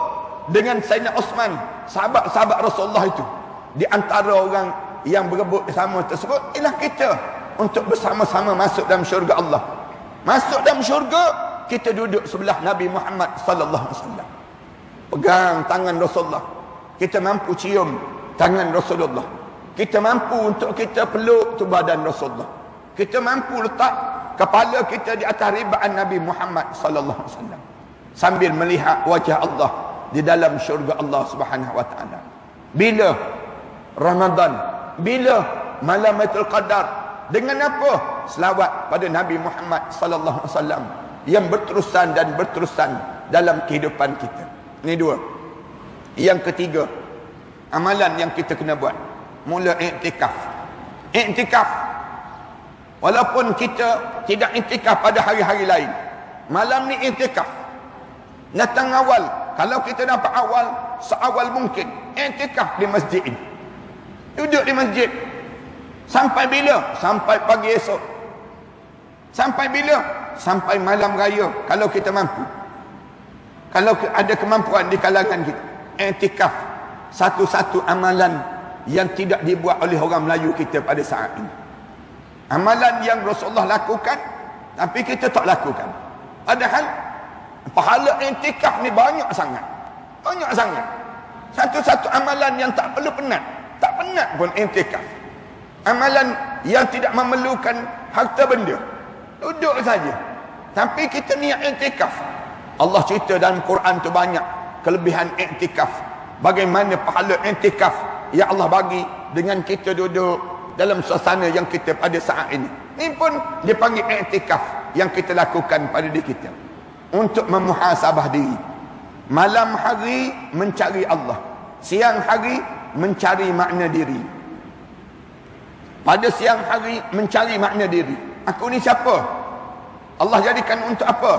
dengan Sayyidina Osman, sahabat-sahabat Rasulullah itu. Di antara orang yang berebut sama tersebut ialah kita, untuk bersama-sama masuk dalam syurga Allah. Masuk dalam syurga, kita duduk sebelah Nabi Muhammad sallallahu alaihi wasallam, pegang tangan Rasulullah, kita mampu cium tangan Rasulullah, kita mampu untuk kita peluk tu badan Rasulullah, kita mampu letak kepala kita di atas ribaan Nabi Muhammad sallallahu alaihi wasallam, sambil melihat wajah Allah di dalam syurga Allah Subhanahu wa taala. Bila Ramadan, bila malam Lailatul Qadar, dengan apa? Selawat pada Nabi Muhammad sallallahu alaihi wasallam yang berterusan dan berterusan dalam kehidupan kita. Ini dua. Yang ketiga, amalan yang kita kena buat, mula iktikaf. Iktikaf, walaupun kita tidak iktikaf pada hari-hari lain, malam ni iktikaf. Datang awal, kalau kita dapat awal, seawal mungkin, iktikaf di masjid ini. Duduk di masjid. Sampai bila? Sampai pagi esok. Sampai bila? Sampai malam raya, kalau kita mampu. Kalau ada kemampuan di kalangan kita. Iktikaf, satu-satu amalan yang tidak dibuat oleh orang Melayu kita pada saat ini. Amalan yang Rasulullah lakukan, tapi kita tak lakukan. Padahal pahala iktikaf ni banyak sangat. Banyak sangat. Satu-satu amalan yang tak perlu penat. Tak penat pun iktikaf. Amalan yang tidak memerlukan harta benda. Duduk saja. Tapi kita niat iktikaf. Allah cerita dalam Quran tu banyak kelebihan iktikaf. Bagaimana pahala iktikaf yang Allah bagi dengan kita duduk dalam suasana yang kita pada saat ini. Ini pun dipanggil iktikaf yang kita lakukan pada diri kita. Untuk memuhasabah diri. Malam hari mencari Allah. Siang hari mencari makna diri. Pada siang hari mencari makna diri. Aku ni siapa? Allah jadikan untuk apa?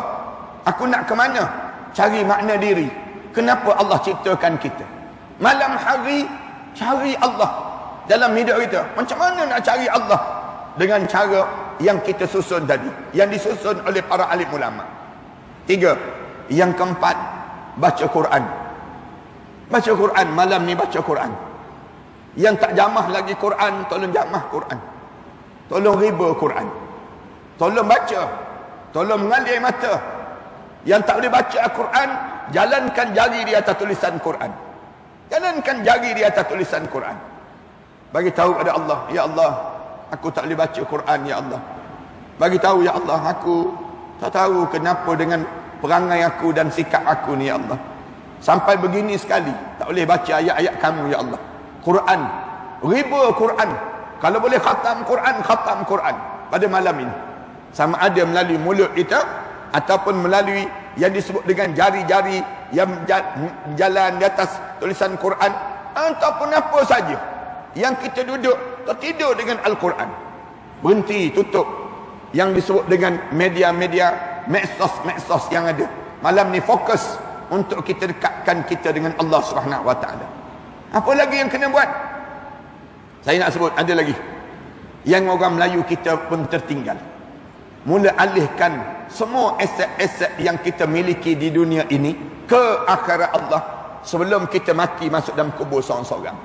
Aku nak ke mana? Cari makna diri. Kenapa Allah ciptakan kita? Malam hari cari Allah dalam hidup kita. Macam mana nak cari Allah? Dengan cara yang kita susun tadi, yang disusun oleh para alim ulama. 3. Yang keempat, baca Quran. Baca Quran, malam ni baca Quran. Yang tak jamah lagi Quran, tolong jamah Quran. Tolong riba Quran. Tolong baca. Tolong mengalir mata. Yang tak boleh baca Al-Quran, jalankan jari di atas tulisan Quran. Jalankan jari di atas tulisan Quran. Bagi tahu pada Allah, ya Allah, aku tak boleh baca Quran, ya Allah. Bagi tahu, ya Allah, aku tak tahu kenapa dengan perangai aku dan sikap aku ni, ya Allah. Sampai begini sekali, tak boleh baca ayat-ayat kamu, ya Allah. Quran, riba Quran. Kalau boleh khatam Quran, khatam Quran pada malam ini. Sama ada melalui mulut kita ataupun melalui yang disebut dengan jari-jari yang jalan di atas tulisan Quran, ataupun apa saja yang kita duduk tertidur dengan Al-Quran. Berhenti, tutup yang disebut dengan media-media medsos yang ada. Malam ni fokus untuk kita dekatkan kita dengan Allah Subhanahu Wa Taala. Apa lagi yang kena buat? Saya nak sebut ada lagi. Yang orang Melayu kita pun tertinggal. Mula alihkan semua aset-aset yang kita miliki di dunia ini ke akhirat Allah sebelum kita mati masuk dalam kubur seorang-seorang.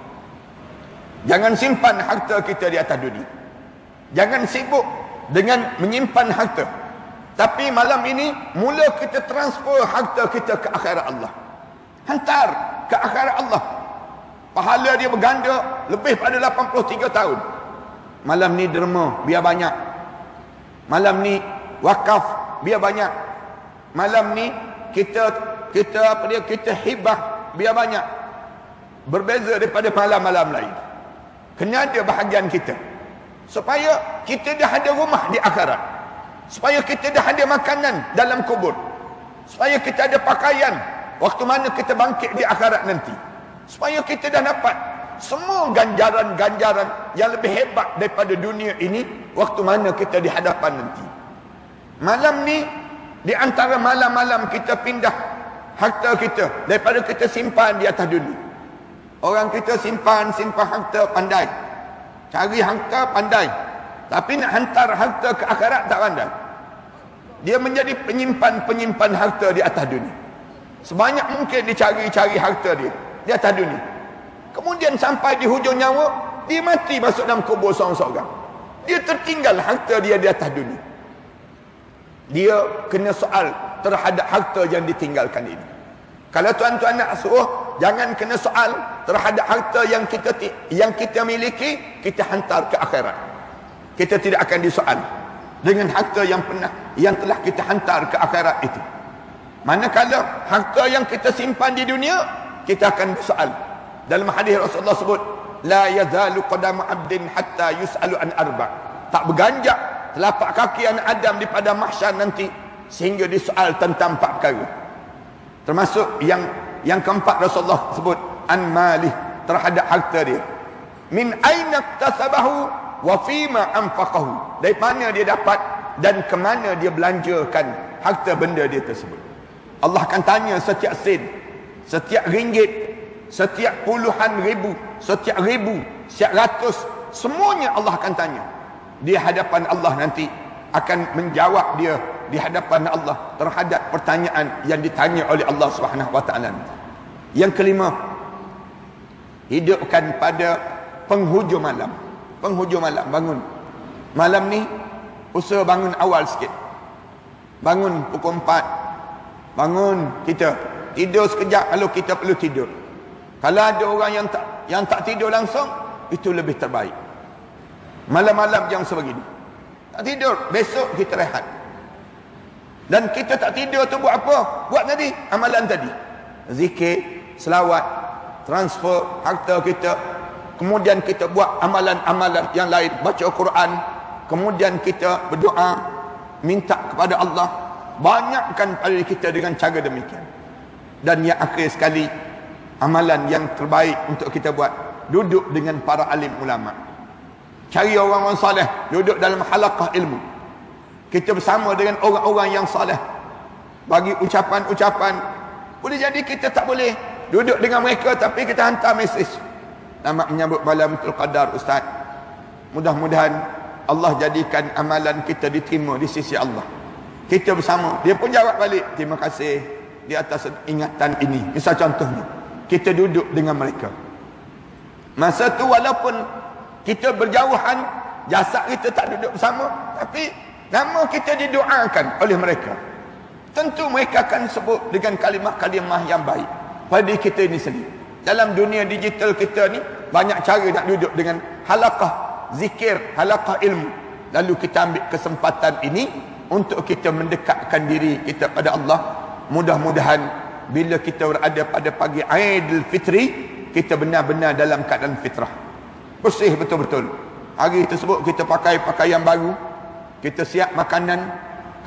Jangan simpan harta kita di atas dunia. Jangan sibuk dengan menyimpan harta. Tapi malam ini mula kita transfer harta kita ke akhirat Allah. Hantar ke akhirat Allah. Pahala dia berganda lebih pada 83 tahun. Malam ni derma biar banyak. Malam ni wakaf biar banyak. Malam ni kita hibah biar banyak. Berbeza daripada malam-malam lain. Kena ada bahagian kita. Supaya kita dah ada rumah di akhirat. Supaya kita dah ada makanan dalam kubur. Supaya kita ada pakaian waktu mana kita bangkit di akhirat nanti. Supaya kita dah dapat semua ganjaran-ganjaran yang lebih hebat daripada dunia ini waktu mana kita di hadapan nanti. Malam ni di antara malam-malam kita pindah harta kita daripada kita simpan di atas dunia. Orang kita simpan harta pandai. Cari harta pandai. Tapi nak hantar harta ke akhirat tak pandai. Dia menjadi penyimpan harta di atas dunia. Sebanyak mungkin dicari-cari harta dia di atas dunia. Kemudian sampai di hujung nyawa, dia mati masuk dalam kubur seorang-seorang. Dia tertinggal harta dia di atas dunia. Dia kena soal terhadap harta yang ditinggalkan ini. Kalau tuan-tuan nak suruh, jangan kena soal terhadap harta yang kita miliki, kita hantar ke akhirat. Kita tidak akan disoal dengan harta yang telah kita hantar ke akhirat itu. Manakala harta yang kita simpan di dunia, kita akan disoal. Dalam hadis Rasulullah sebut, la yazalu qadamu 'abdin hatta yus'alu an arba'. Tak berganjak telapak kaki anak Adam di padang mahsyar nanti sehingga disoal tentang 4 perkara. Termasuk yang keempat Rasulullah sebut an malih, terhadap harta dia. Min aina iktasabahu wa fima anfaqahu. Dari mana dia dapat dan ke mana dia belanjakan harta benda dia tersebut. Allah akan tanya setiap sen, setiap ringgit, setiap puluhan ribu, setiap ribu, setiap ratus, semuanya Allah akan tanya. Di hadapan Allah nanti akan menjawab dia di hadapan Allah terhadap pertanyaan yang ditanya oleh Allah Subhanahu Wa Taala. Yang kelima, hidupkan pada penghujung malam. Penghujung malam, bangun. Malam ni usaha bangun awal sikit. Bangun pukul 4. Bangun kita. Tidur sekejap kalau kita perlu tidur. Kalau ada orang yang tak tidur langsung, itu lebih terbaik. Malam-malam yang sebegini, tak tidur, besok kita rehat. Dan kita tak tidur tu buat apa? Buat tadi, amalan tadi. Zikir, selawat, transfer harta kita. Kemudian kita buat amalan-amalan yang lain, baca Quran. Kemudian kita berdoa, minta kepada Allah. Banyakkan pada kita dengan cara demikian. Dan yang akhir sekali, amalan yang terbaik untuk kita buat, duduk dengan para alim ulama. Cari orang-orang saleh, duduk dalam halaqah ilmu. Kita bersama dengan orang-orang yang saleh. Bagi ucapan-ucapan. Boleh jadi kita tak boleh duduk dengan mereka, tapi kita hantar mesej. Selamat menyambut malam Lailatul Qadar, Ustaz. Mudah-mudahan Allah jadikan amalan kita diterima di sisi Allah. Kita bersama. Dia pun jawab balik, terima kasih di atas ingatan ini. Misal contohnya, kita duduk dengan mereka. Masa tu walaupun kita berjauhan, jasad kita tak duduk bersama, tapi nama kita didoakan oleh mereka. Tentu mereka akan sebut dengan kalimah-kalimah yang baik pada kita ini sendiri. Dalam dunia digital kita ni, banyak cara nak duduk dengan halaqah zikir, halaqah ilmu. Lalu kita ambil kesempatan ini untuk kita mendekatkan diri kita pada Allah. Mudah-mudahan bila kita berada pada pagi Aidil Fitri, kita benar-benar dalam keadaan fitrah, bersih betul-betul. Hari tersebut kita pakai pakaian baru, kita siap makanan,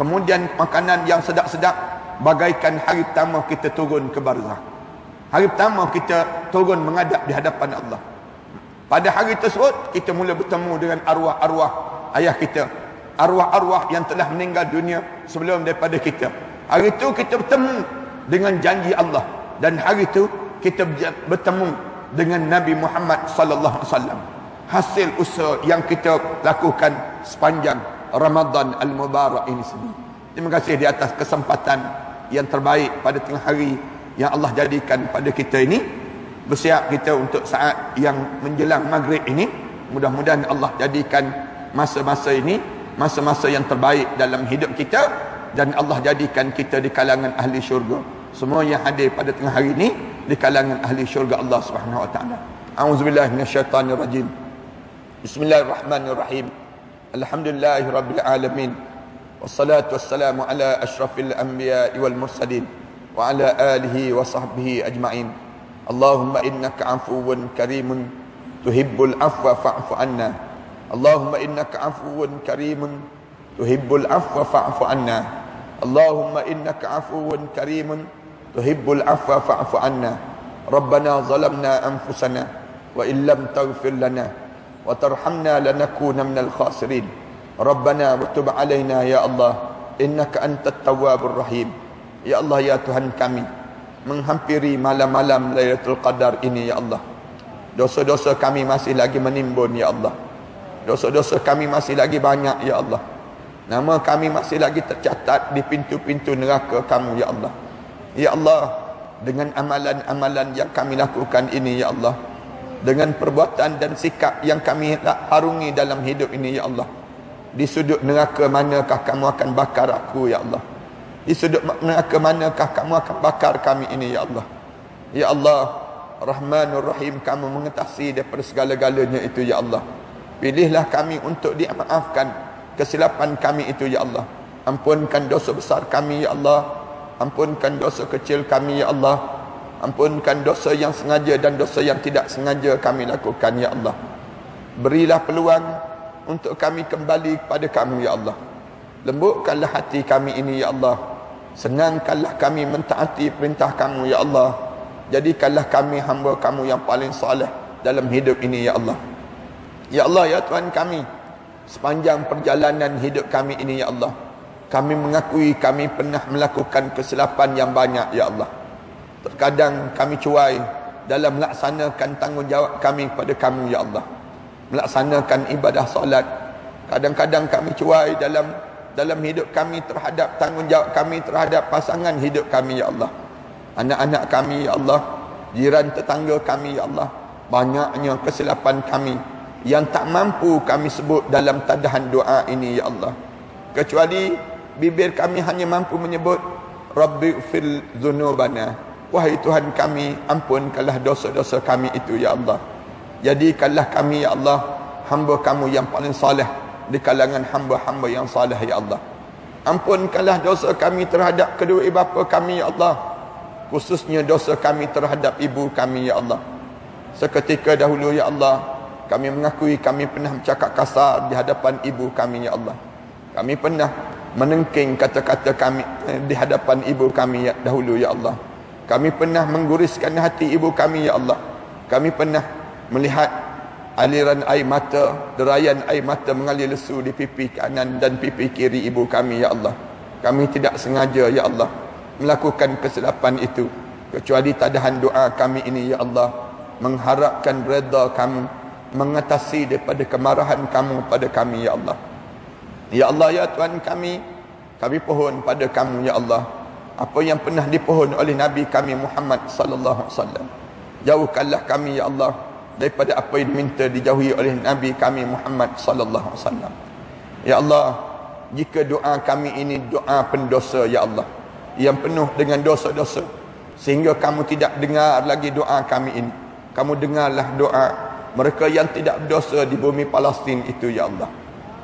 kemudian makanan yang sedap-sedap, bagaikan hari pertama kita turun ke barzah. Hari pertama kita turun menghadap di hadapan Allah. Pada hari tersebut kita mula bertemu dengan arwah-arwah ayah kita, arwah-arwah yang telah meninggal dunia sebelum daripada kita. Hari itu kita bertemu dengan janji Allah, dan hari itu kita bertemu dengan Nabi Muhammad sallallahu alaihi wasallam. Hasil usaha yang kita lakukan sepanjang Ramadan al-Mubarak ini sendiri. Terima kasih di atas kesempatan yang terbaik pada tengah hari yang Allah jadikan pada kita ini. Bersiap kita untuk saat yang menjelang maghrib ini. Mudah-mudahan Allah jadikan masa-masa ini masa-masa yang terbaik dalam hidup kita, dan Allah jadikan kita di kalangan ahli syurga. Semua yang hadir pada tengah hari ini di kalangan ahli syurga Allah Subhanahu wa taala. A'udzubillahi minasyaitonirrajim. Bismillahirrahmanirrahim. Alhamdulillahirabbil alamin. Wassalatu wassalamu ala asyrafil anbiya'i wal mursalin wa ala alihi wa sahbihi ajma'in. Allahumma innaka 'afuwun karimun tuhibbul 'afwa fa'fu 'anna. Allahumma innaka 'afuwun karimun tuhibbul 'afwa fa'fu 'anna. Allahumma innaka 'afuwun karimun tuhibbul 'afwa fa'fu 'anna. Rabbana zalamna anfusana wa illam taghfir lana wa tarhamna lanakuna minal khasirin. Rabbana wa tub 'alaina ya Allah innaka antat tawwabur rahim. Ya Allah, ya Tuhan kami, menghampiri malam-malam Lailatul Qadar ini ya Allah, dosa-dosa kami masih lagi menimbun ya Allah. Dosa-dosa kami masih lagi banyak ya Allah. Nama kami masih lagi tercatat di pintu-pintu neraka kamu ya Allah. Ya Allah, dengan amalan-amalan yang kami lakukan ini ya Allah, dengan perbuatan dan sikap yang kami harungi dalam hidup ini ya Allah, di sudut neraka manakah kamu akan bakar aku ya Allah? Di sudut neraka manakah kamu akan bakar kami ini ya Allah? Ya Allah, Rahmanur Rahim, kamu mengetahui daripada segala-galanya itu ya Allah. Pilihlah kami untuk dimaafkan kesilapan kami itu ya Allah. Ampunkan dosa besar kami ya Allah. Ampunkan dosa kecil kami ya Allah. Ampunkan dosa yang sengaja dan dosa yang tidak sengaja kami lakukan ya Allah. Berilah peluang untuk kami kembali kepada kamu ya Allah. Lembutkanlah hati kami ini ya Allah. Senangkanlah kami mentaati perintah kamu ya Allah. Jadikanlah kami hamba kamu yang paling soleh dalam hidup ini ya Allah. Ya Allah, ya Tuhan kami, sepanjang perjalanan hidup kami ini ya Allah, kami mengakui kami pernah melakukan kesilapan yang banyak ya Allah. Terkadang kami cuai dalam melaksanakan tanggungjawab kami kepada kamu ya Allah, melaksanakan ibadah solat. Kadang-kadang kami cuai dalam hidup kami terhadap tanggungjawab kami terhadap pasangan hidup kami ya Allah, anak-anak kami ya Allah, jiran tetangga kami ya Allah. Banyaknya kesilapan kami yang tak mampu kami sebut dalam tadahan doa ini ya Allah, kecuali bibir kami hanya mampu menyebut Rabbighfir dzunubana. Wahai Tuhan kami, ampunkanlah dosa-dosa kami itu ya Allah. Jadikanlah kami ya Allah hamba kamu yang paling saleh di kalangan hamba-hamba yang saleh ya Allah. Ampunkanlah dosa kami terhadap kedua ibu bapa kami ya Allah, khususnya dosa kami terhadap ibu kami ya Allah. Seketika dahulu ya Allah, kami mengakui kami pernah bercakap kasar di hadapan ibu kami ya Allah. Kami pernah menengking kata-kata kami di hadapan ibu kami ya dahulu ya Allah. Kami pernah mengguriskan hati ibu kami ya Allah. Kami pernah melihat aliran air mata, derayan air mata mengalir lesu di pipi kanan dan pipi kiri ibu kami ya Allah. Kami tidak sengaja ya Allah melakukan kesilapan itu, kecuali tadahan doa kami ini ya Allah, mengharapkan redha kamu, mengatasi daripada kemarahan kamu pada kami ya Allah. Ya Allah, ya Tuhan kami pohon pada kamu ya Allah apa yang pernah dipohon oleh Nabi kami Muhammad sallallahu alaihi wasallam. Jauhkanlah kami ya Allah daripada apa yang diminta dijauhi oleh Nabi kami Muhammad sallallahu alaihi wasallam. Ya Allah, jika doa kami ini doa pendosa ya Allah, yang penuh dengan dosa-dosa, sehingga kamu tidak dengar lagi doa kami ini, kamu dengarlah doa mereka yang tidak berdosa di bumi Palestin itu ya Allah.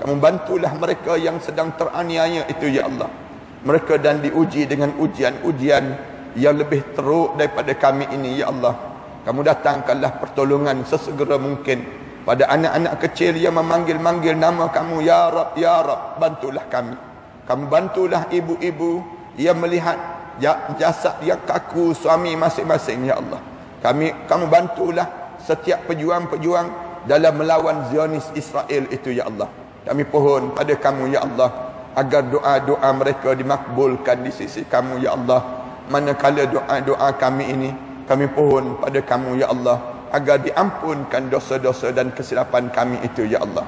Kamu bantulah mereka yang sedang teraniaya itu ya Allah. Mereka dan diuji dengan ujian-ujian yang lebih teruk daripada kami ini ya Allah. Kamu datangkanlah pertolongan sesegera mungkin pada anak-anak kecil yang memanggil-manggil nama kamu, Ya Rab, Ya Rab, bantulah kami. Kamu bantulah ibu-ibu yang melihat jasad yang kaku suami masing-masing, Ya Allah. Kamu bantulah setiap pejuang-pejuang dalam melawan Zionis Israel itu, Ya Allah. Kami pohon pada kamu, Ya Allah, agar doa-doa mereka dimakbulkan di sisi kamu, Ya Allah. Manakala doa-doa kami ini, kami pohon pada kamu, Ya Allah, agar diampunkan dosa-dosa dan kesilapan kami itu, Ya Allah.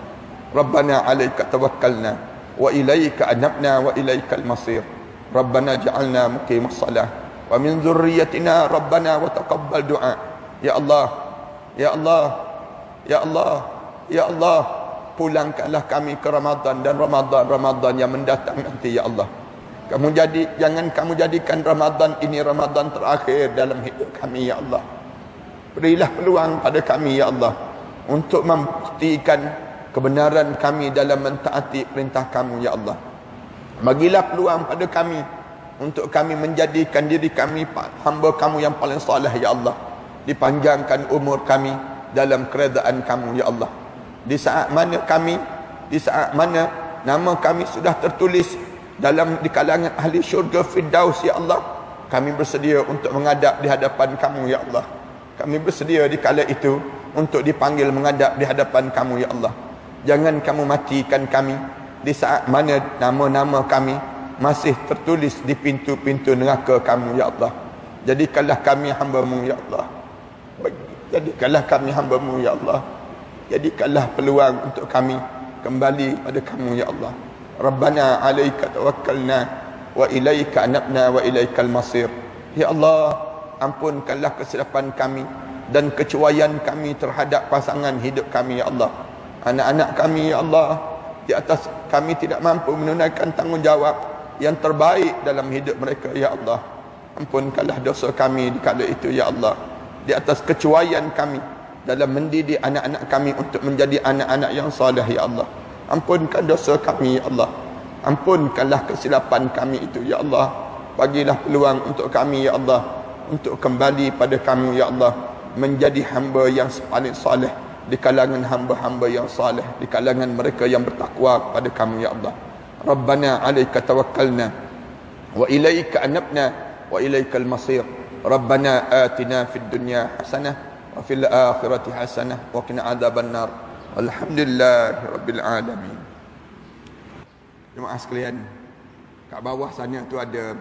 Rabbana alaika tawakkalna wa ilaika anabna wa ilaikal masir. Rabbana ja'alna muqimas salah wa min dzurriyyatina Rabbana wa taqabbal du'a. Ya Allah, Ya Allah, Ya Allah, Ya Allah, pulangkanlah kami ke Ramadan dan Ramadan yang mendatang nanti, Ya Allah. Jangan kamu jadikan Ramadan ini Ramadan terakhir dalam hidup kami, Ya Allah. Berilah peluang pada kami, Ya Allah, untuk membuktikan kebenaran kami dalam mentaati perintah kamu, Ya Allah. Bagilah peluang pada kami untuk kami menjadikan diri kami hamba kamu yang paling saleh, Ya Allah. Dipanjangkan umur kami dalam keredaan kamu, Ya Allah. Di saat mana nama kami sudah tertulis di kalangan ahli syurga Firdaus, Ya Allah, kami bersedia untuk menghadap di hadapan kamu, Ya Allah. Kami bersedia di kala itu untuk dipanggil menghadap di hadapan kamu, Ya Allah. Jangan kamu matikan kami di saat mana nama-nama kami masih tertulis di pintu-pintu neraka kamu, Ya Allah. Jadikanlah kami hamba-Mu, Ya Allah. Jadikanlah kami hamba-Mu, Ya Allah. Jadikanlah peluang untuk kami kembali pada kamu, Ya Allah. Rabbana alaika tawakkalna wa ilaika anabna wa ilaikal masir. Ya Allah, ampunkanlah kesilapan kami dan kecuaian kami terhadap pasangan hidup kami, Ya Allah. Anak-anak kami, Ya Allah, di atas kami tidak mampu menunaikan tanggungjawab yang terbaik dalam hidup mereka, Ya Allah. Ampunkanlah dosa kami di kala itu, Ya Allah. Di atas kecuaian kami dalam mendidik anak-anak kami untuk menjadi anak-anak yang saleh, Ya Allah. Ampunkan dosa kami, Ya Allah. Ampunkanlah kesilapan kami itu, Ya Allah. Bagilah peluang untuk kami, Ya Allah, untuk kembali pada kamu, Ya Allah, menjadi hamba yang paling saleh di kalangan hamba-hamba yang saleh, di kalangan mereka yang bertakwa kepada kamu, Ya Allah. Rabbana alaika tawakkalna wa ilaika anabna wa ilaikal masir. Rabbana atina fid dunya hasanah wa fil akhirati hasanah wa qina adzabannar. Alhamdulillahi rabbil alamin. Jemaah sekalian, kat bawah sana tu ada